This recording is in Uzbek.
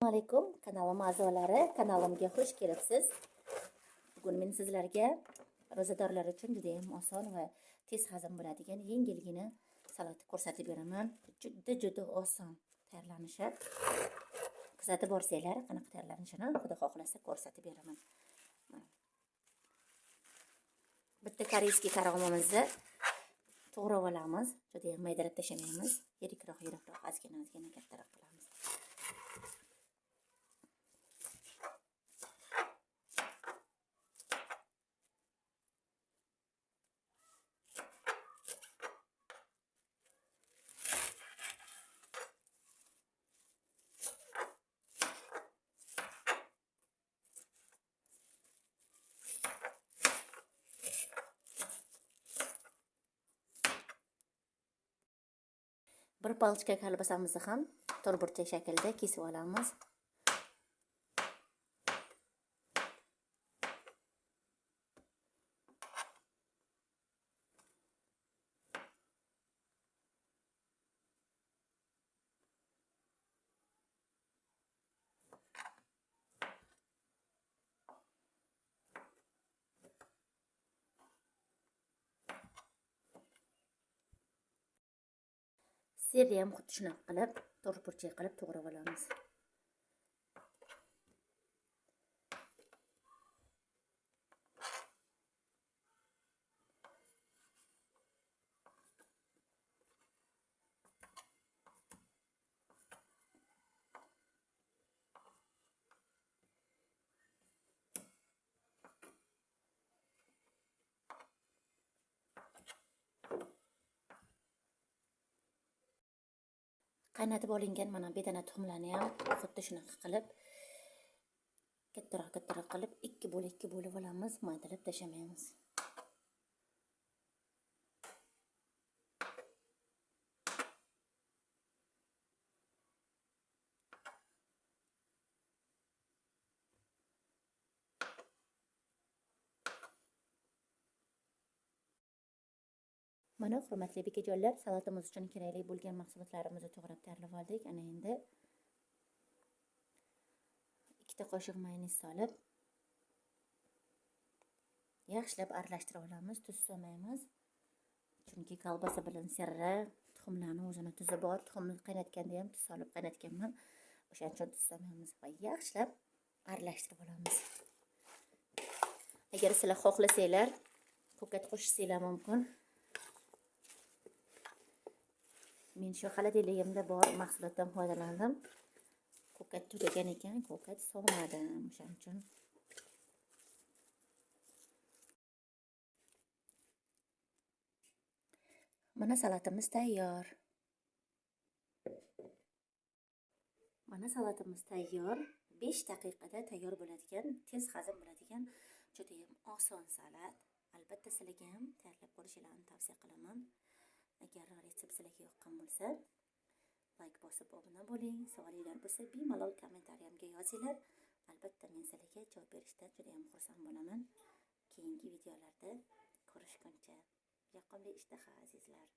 Assalomu alaykum kanalim a'zolari, kanalimga xush kelibsiz. Bugun men sizlarga ro'zadorlar uchun juda ham oson va tez hazm bo'ladigan yengilgina salat ko'rsatib beraman. Juda oson tayyorlanishi. Kuzatib borsanglar, qanaqa tayyorlanishini xudo xohlasa ko'rsatib beraman. Bitta koreyskiy tarog'imizni to'g'rab olamiz. Juda ham maydalab tashlamaymiz. Yirikroq, ozgina kattaroq qilamiz. Bir palchka kolbasamizni ham to'rtburchak shaklda kesib olamiz. Serni ham xuddi shunaqa qilib to'rtburchak qilib to'g'rab olamiz. Qaynatib olingan mana bedana tuxumlarni ham xuddi shunaqa qilib kattaroq qilib ikki bo'lib olamiz, maydalab tashlamaymiz. Mana hurmatli bekajonlar, salatimiz uchun kerakli bo'lgan mahsulotlarimizni to'g'rab tayyorlab oldik. Ana endi 2 qoshiq mayonez solib yaxshilab aralashtirib olamiz. Tuz solmaymiz. Chunki kolbasa bilan sirra tuxumlarning o'zini tuzi bor. Tuxumni qaynatganda ham tuz solib qaynatganman. O'shaning uchun tuz solmaymiz va yaxshilab aralashtirib olamiz. Agar sizlar xohlasanglar, ko'kat qo'shsanglar mumkin. Men shu xolodilligimda bor mahsulotdan foydalandim. Ko'kat tugagan ekan, ko'kat solmadim. O'shaning uchun mana salatimiz tayyor. Mana salatimiz tayyor. 5 daqiqada tayyor bo'ladigan, tez hazm bo'ladigan juda ham oson salat. Albatta sizlarga ham tayyorlab ko'rishingizni tavsiya qilaman. Agar retsept sizlarga yoqqan bo'lsa, like bosib obuna bo'ling. Savolinglar bo'lsa, bemalol kommentariyamga yozinglar. Albatta men sizlarga javob berishdan juda ham xursand bo'laman. Keyingi videolarda ko'rishguncha yoqimli ishtaha azizlar.